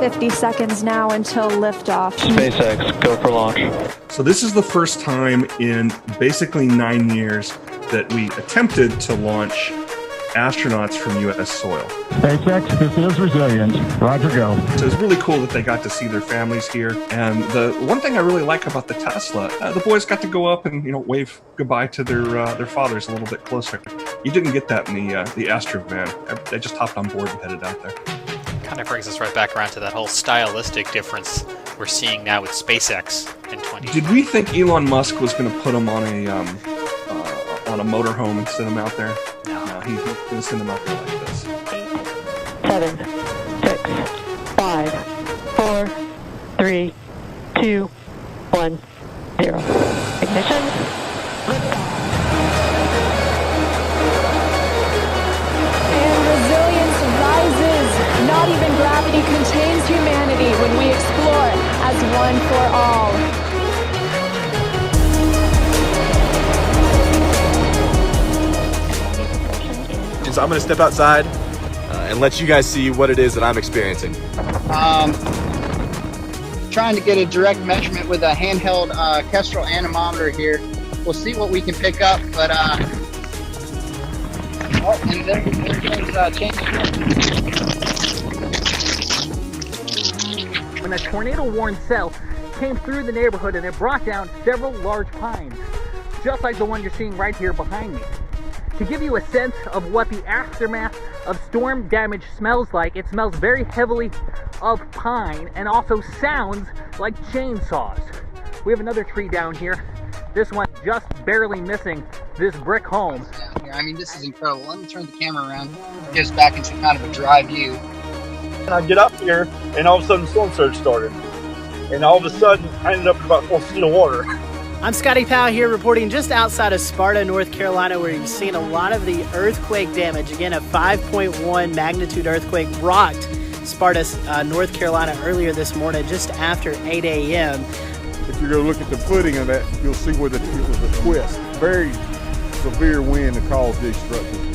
50 seconds now until liftoff. SpaceX, go for launch. So this is the first time in basically 9 years that we attempted to launch astronauts from U.S. soil. SpaceX, this is Resilient. Roger, go. So it's really cool that they got to see their families here. And the one thing I really like about the Tesla, the boys got to go up and wave goodbye to their fathers a little bit closer. You didn't get that in the Astrovan. They just hopped on board and headed out there. Kind of brings us right back around to that whole stylistic difference we're seeing now with SpaceX in 2020. Did we think Elon Musk was going to put them on a motorhome and send them out there? No, he's going to send them out there like this. 7, 6, 5, 4, 3, 2, 1, 0. Ignition. Not even gravity contains humanity when we explore as one for all. So I'm going to step outside and let you guys see what it is that I'm experiencing. Trying to get a direct measurement with a handheld Kestrel anemometer here. We'll see what we can pick up, but and there goes change. When a tornado-warned cell came through the neighborhood and it brought down several large pines, just like the one you're seeing right here behind me. To give you a sense of what the aftermath of storm damage smells like, it smells very heavily of pine and also sounds like chainsaws. We have another tree down here. This one just barely missing this brick home. I mean, this is incredible. Let me turn the camera around. Get us back into kind of a dry view. And I get up here, and all of a sudden the storm surge started. And all of a sudden, I ended up with about 4 feet of water. I'm Scotty Powell here reporting just outside of Sparta, North Carolina, where you've seen a lot of the earthquake damage. Again, a 5.1 magnitude earthquake rocked Sparta, North Carolina earlier this morning, just after 8 a.m. If you go look at the footing of that, you'll see where it was a twist. Very severe wind that caused destruction.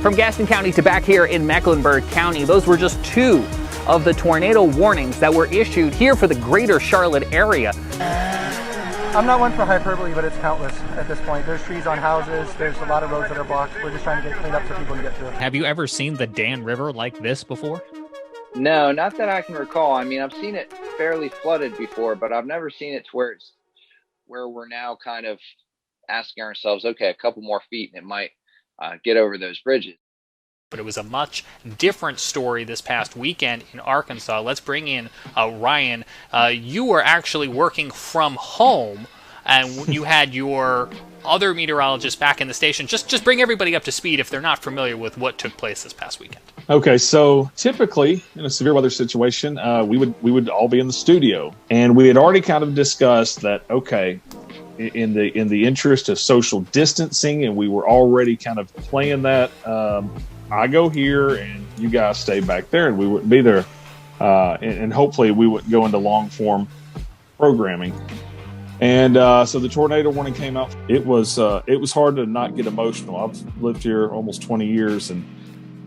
From Gaston County to back here in Mecklenburg County, those were just 2 of the tornado warnings that were issued here for the greater Charlotte area. I'm not one for hyperbole, but it's countless at this point. There's trees on houses, there's a lot of roads that are blocked. We're just trying to get cleaned up so people can get through. Have you ever seen the Dan River like this before? No, not that I can recall. I mean, I've seen it fairly flooded before, but I've never seen it to where we're now kind of asking ourselves, okay, a couple more feet and it might get over those bridges. But it was a much different story this past weekend in Arkansas. Let's bring in Ryan. You were actually working from home, and you had your other meteorologist back in the station. Just bring everybody up to speed if they're not familiar with what took place this past weekend. Okay, so typically in a severe weather situation, we would all be in the studio, and we had already kind of discussed that. Okay, in the interest of social distancing, and we were already kind of playing that. I go here and you guys stay back there, and we wouldn't be there. And hopefully we wouldn't go into long form programming. And so the tornado warning came out. It was hard to not get emotional. I've lived here almost 20 years, and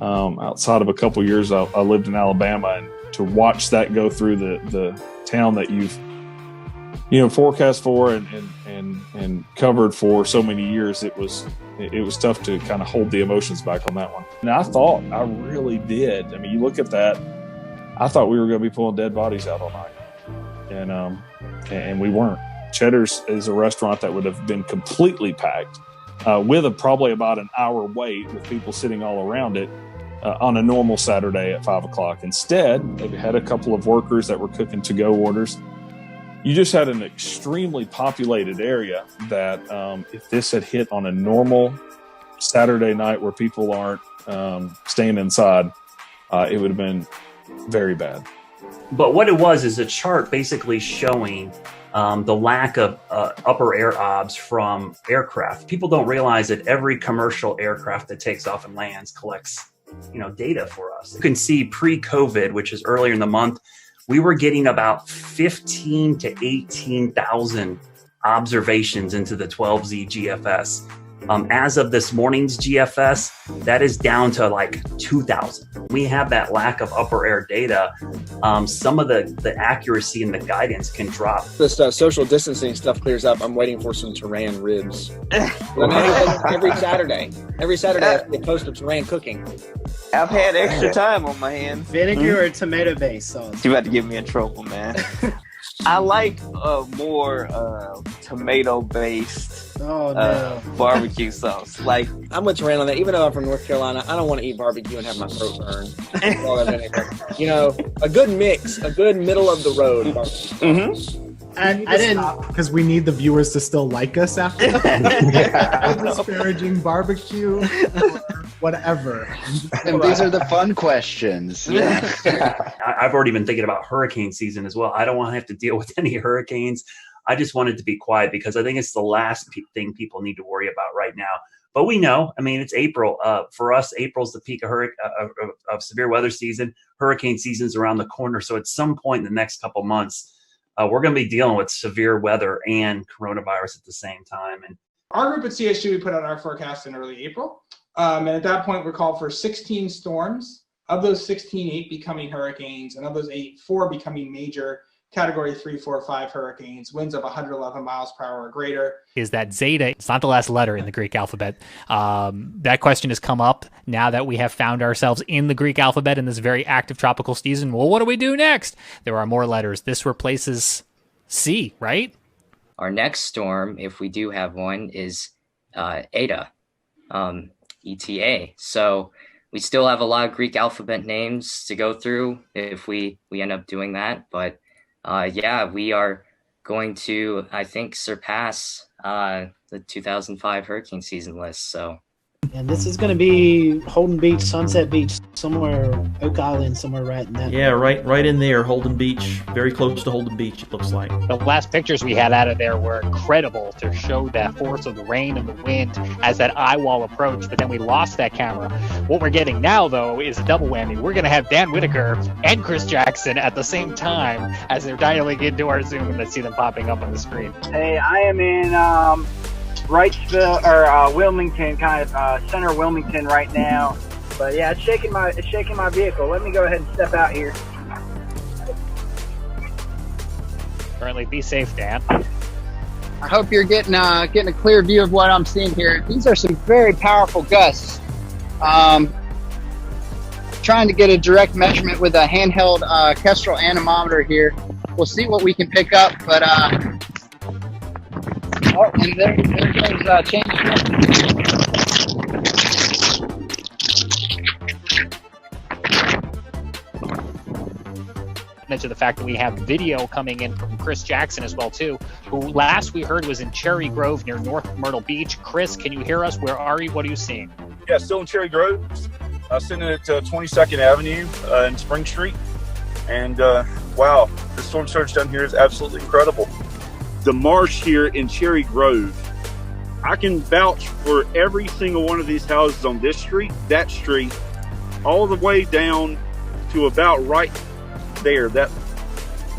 outside of a couple years, I lived in Alabama, and to watch that go through the town that you've forecast for and covered for so many years, it was tough to kind of hold the emotions back on that one. And I really did. I mean, you look at that, I thought we were going to be pulling dead bodies out all night, and we weren't. Cheddar's is a restaurant that would have been completely packed with probably about an hour wait with people sitting all around it on a normal Saturday at 5 o'clock. Instead, they had a couple of workers that were cooking to-go orders. You just had an extremely populated area that if this had hit on a normal Saturday night where people aren't staying inside, it would have been very bad. But what it was is a chart basically showing the lack of upper air obs from aircraft. People don't realize that every commercial aircraft that takes off and lands collects, data for us. You can see pre-COVID, which is earlier in the month, we were getting about 15 to 18,000 observations into the 12Z GFS. As of this morning's GFS, that is down to like 2,000. We have that lack of upper air data. Some of the accuracy and the guidance can drop. This social distancing stuff clears up. I'm waiting for some Turan ribs. Every Saturday they post a Turan cooking. I've had extra time on my hands. Vinegar or tomato-based sauce? You about to get me in trouble, man. I like more tomato-based barbecue sauce. Like, I'm with Turan on that. Even though I'm from North Carolina, I don't want to eat barbecue and have my throat burn. All that vinegar. You know, a good mix, a good middle of the road barbecue. I didn't, because we need the viewers to still like us after that. Disparaging barbecue, or whatever. And these are the fun questions. I've already been thinking about hurricane season as well. I don't want to have to deal with any hurricanes. I just wanted to be quiet because I think it's the last thing people need to worry about right now. But we know, I mean, it's April. For us, April's the peak of severe weather season. Hurricane season's around the corner. So at some point in the next couple months, we're going to be dealing with severe weather and coronavirus at the same time. And our group at CSU, we put out our forecast in early April. And at that point, we're called for 16 storms. Of those 16, 8 becoming hurricanes. And of those 8, 4 becoming major Category 3, 4, 5 hurricanes, winds of 111 miles per hour or greater. Is that Zeta? It's not the last letter in the Greek alphabet. That question has come up now that we have found ourselves in the Greek alphabet in this very active tropical season. Well, what do we do next? There are more letters. This replaces C, right? Our next storm, if we do have one, is Eta, ETA. So we still have a lot of Greek alphabet names to go through if we end up doing that. But we are going to, I think, surpass the 2005 hurricane season list. So, and this is going to be Holden Beach, Sunset Beach, somewhere, Oak Island, somewhere right in that. Yeah, right in there, Holden Beach, very close to Holden Beach, it looks like. The last pictures we had out of there were incredible to show that force of the rain and the wind as that eye wall approached, but then we lost that camera. What we're getting now, though, is a double whammy. We're going to have Dan Whitaker and Chris Jackson at the same time as they're dialing into our Zoom, and let's see them popping up on the screen. Hey, I am in Wrightsville or Wilmington, kind of center Wilmington right now. But yeah, it's shaking my vehicle. Let me go ahead and step out here. Currently, be safe, Dan. I hope you're getting a clear view of what I'm seeing here. These are some very powerful gusts. Trying to get a direct measurement with a handheld Kestrel anemometer here. We'll see what we can pick up, but and there goes change. To the fact that we have video coming in from Chris Jackson as well too, who last we heard was in Cherry Grove near North Myrtle Beach. Chris, can you hear us? Where are you? What are you seeing? Yeah, still in Cherry Grove. Sitting at 22nd Avenue and Spring Street. And wow, the storm surge down here is absolutely incredible. The marsh here in Cherry Grove, I can vouch for every single one of these houses on this street, that street, all the way down to about right there, that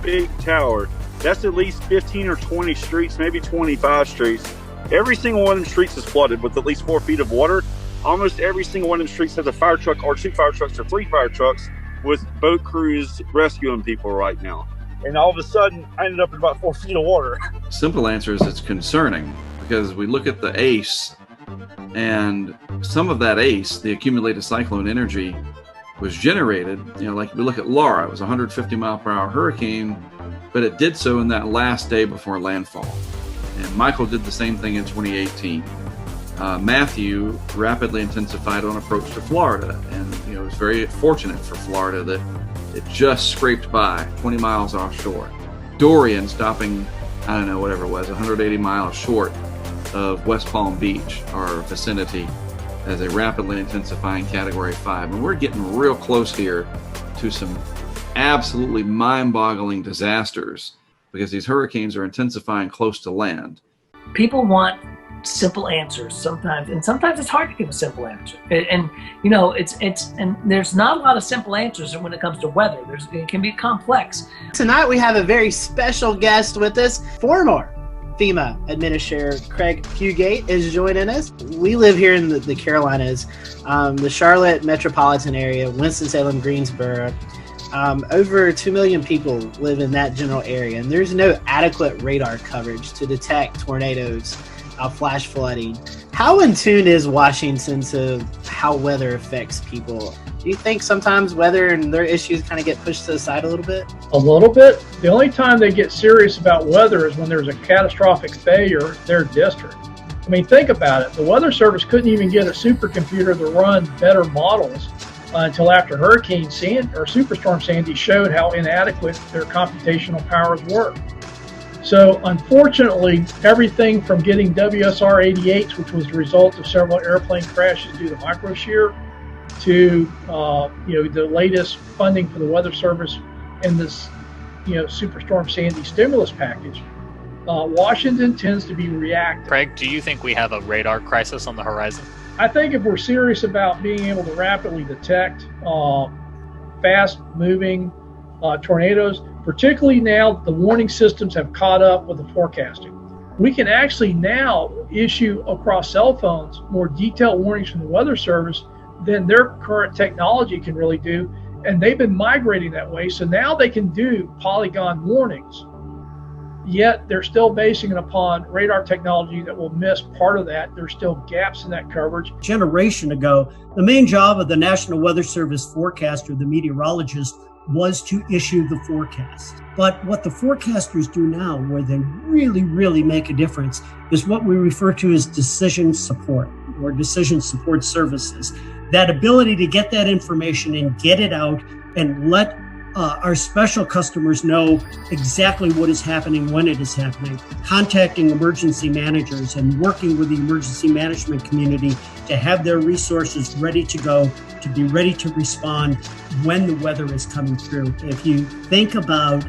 big tower. That's at least 15 or 20 streets, maybe 25 streets. Every single one of them streets is flooded with at least 4 feet of water. Almost every single one of them streets has a fire truck or 2 fire trucks or 3 fire trucks with boat crews rescuing people right now. And all of a sudden, I ended up in about 4 feet of water. Simple answer is it's concerning because we look at the ACE, and some of that ACE, the accumulated cyclone energy, was generated, like we look at Laura, it was a 150 mile per hour hurricane, but it did so in that last day before landfall. And Michael did the same thing in 2018. Matthew rapidly intensified on approach to Florida, and it was very fortunate for Florida that it just scraped by 20 miles offshore. Dorian stopping, I don't know, whatever it was, 180 miles short of West Palm Beach, our vicinity, as a rapidly intensifying Category 5. And we're getting real close here to some absolutely mind-boggling disasters because these hurricanes are intensifying close to land. People want simple answers sometimes, and sometimes it's hard to give a simple answer. And and there's not a lot of simple answers when it comes to weather. It can be complex. Tonight we have a very special guest with us, former FEMA Administrator Craig Fugate is joining us. We live here in the Carolinas, the Charlotte metropolitan area, Winston-Salem, Greensboro. Over 2 million people live in that general area, and there's no adequate radar coverage to detect tornadoes, flash flooding. How in tune is Washington to how weather affects people? Do you think sometimes weather and their issues kind of get pushed to the side a little bit? A little bit. The only time they get serious about weather is when there's a catastrophic failure in their district. I mean, think about it. The Weather Service couldn't even get a supercomputer to run better models until after Hurricane Sandy or Superstorm Sandy showed how inadequate their computational powers were. So unfortunately, everything from getting WSR 88s, which was the result of several airplane crashes due to microshear, to the latest funding for the Weather Service in this Superstorm Sandy stimulus package, Washington tends to be reactive. Craig, do you think we have a radar crisis on the horizon? I think if we're serious about being able to rapidly detect fast-moving tornadoes, particularly now that the warning systems have caught up with the forecasting, we can actually now issue across cell phones more detailed warnings from the Weather Service than their current technology can really do, and they've been migrating that way. So now they can do polygon warnings, yet they're still basing it upon radar technology that will miss part of that. There's still gaps in that coverage. A generation ago, the main job of the National Weather Service forecaster, the meteorologist, was to issue the forecast. But what the forecasters do now, where they really, really make a difference, is what we refer to as decision support or decision support services. That ability to get that information and get it out and let our special customers know exactly what is happening, when it is happening, contacting emergency managers and working with the emergency management community to have their resources ready to go, to be ready to respond when the weather is coming through. If you think about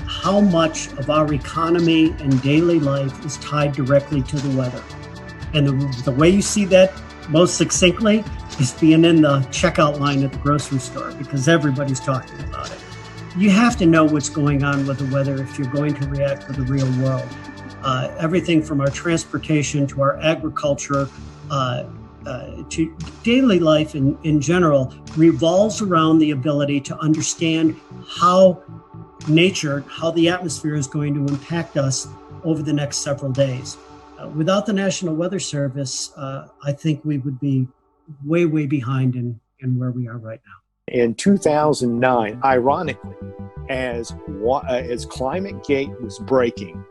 how much of our economy and daily life is tied directly to the weather, and the way you see that most succinctly is being in the checkout line at the grocery store, because everybody's talking about it. You have to know what's going on with the weather if you're going to react with the real world. Everything from our transportation to our agriculture to daily life in general revolves around the ability to understand how nature, how the atmosphere is going to impact us over the next several days. Without the National Weather Service, I think we would be way, way behind in where we are right now. In 2009, ironically, as ClimateGate was breaking,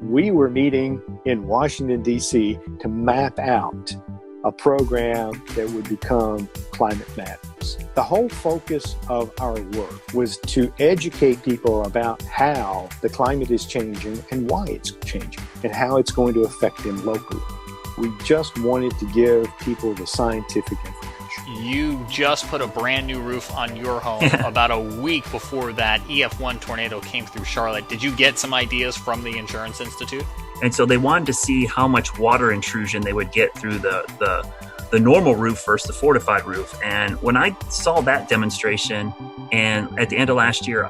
we were meeting in Washington, D.C. to map out a program that would become Climate Matters. The whole focus of our work was to educate people about how the climate is changing and why it's changing and how it's going to affect them locally. We just wanted to give people the scientific information. You just put a brand new roof on your home about a week before that EF1 tornado came through Charlotte. Did you get some ideas from the Insurance Institute? And so they wanted to see how much water intrusion they would get through the normal roof versus the fortified roof. And when I saw that demonstration, and at the end of last year,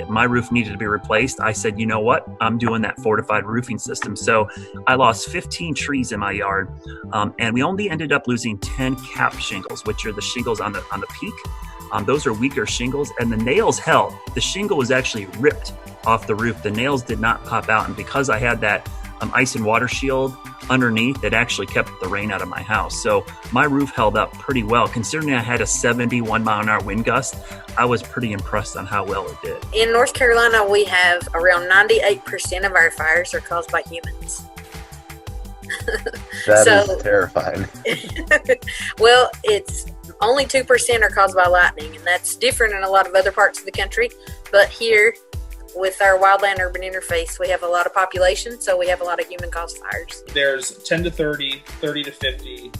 my roof needed to be replaced, I said, you know what? I'm doing that fortified roofing system. So I lost 15 trees in my yard, and we only ended up losing 10 cap shingles, which are the shingles on the peak. Those are weaker shingles, and the nails held. The shingle was actually ripped off the roof. The nails did not pop out, and because I had that ice and water shield underneath, it actually kept the rain out of my house. So my roof held up pretty well. Considering I had a 71 mile an hour wind gust, I was pretty impressed on how well it did. In North Carolina, we have around 98% of our fires are caused by humans. That is terrifying. Well, it's only 2% are caused by lightning, and that's different in a lot of other parts of the country. But here, with our wildland-urban interface, we have a lot of population, so we have a lot of human-caused fires. There's 10 to 30, 30 to 50,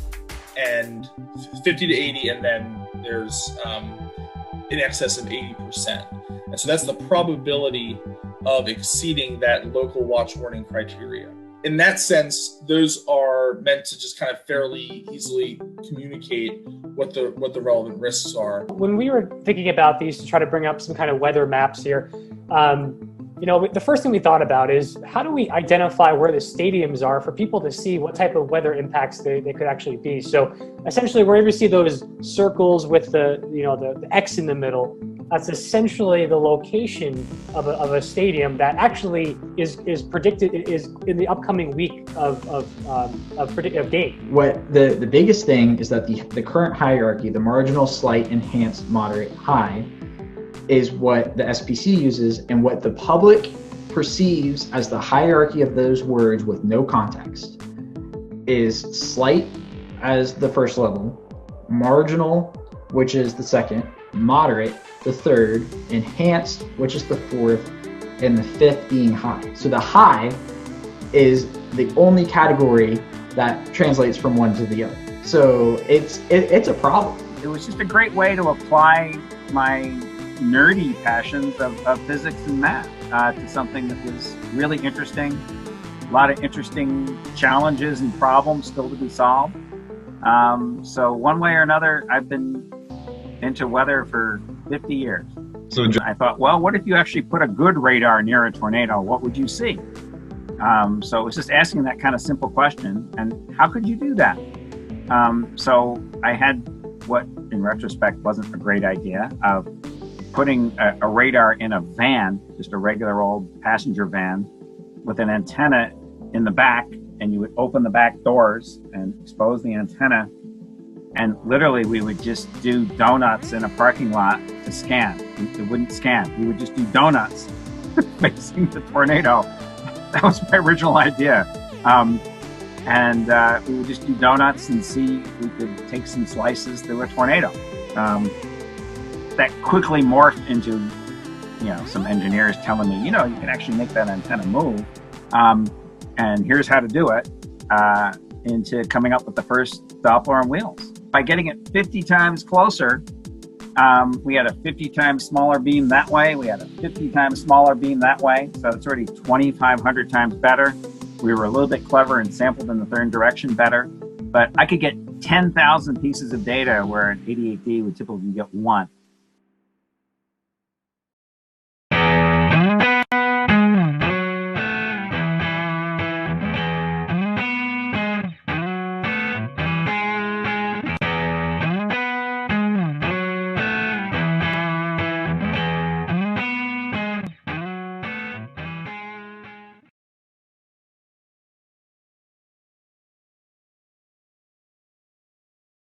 and 50 to 80, and then there's in excess of 80%. And so that's the probability of exceeding that local watch warning criteria. In that sense, those are meant to just kind of fairly easily communicate what the relevant risks are. When we were thinking about these to try to bring up some kind of weather maps here, the first thing we thought about is how do we identify where the stadiums are for people to see what type of weather impacts they could actually be. So essentially, wherever you see those circles with the X in the middle, that's essentially the location of a stadium that actually is predicted is in the upcoming week of game. What the biggest thing is that the current hierarchy, the marginal, slight, enhanced, moderate, high, is what the SPC uses, and what the public perceives as the hierarchy of those words with no context is slight as the first level, marginal, which is the second, moderate, the third, enhanced, which is the fourth, and the fifth being high. So the high is the only category that translates from one to the other. So it's a problem. It was just a great way to apply my nerdy passions of physics and math to something that was really interesting. A lot of interesting challenges and problems still to be solved. So one way or another, I've been into weather for 50 years. So I thought, well, what if you actually put a good radar near a tornado? What would you see? So it was just asking that kind of simple question. And how could you do that? So I had what, in retrospect, wasn't a great idea of putting a radar in a van, just a regular old passenger van, with an antenna in the back, and you would open the back doors and expose the antenna, and literally we would just do donuts in a parking lot to scan. It wouldn't scan. We would just do donuts facing the tornado. That was my original idea. And we would just do donuts and see if we could take some slices through a tornado. That quickly morphed into, some engineers telling me, you can actually make that antenna move. And here's how to do it, into coming up with the first Doppler on wheels. By getting it 50 times closer, we had a 50 times smaller beam that way. We had a 50 times smaller beam that way. So it's already 2,500 times better. We were a little bit clever and sampled in the third direction better. But I could get 10,000 pieces of data where an 88D would typically get one.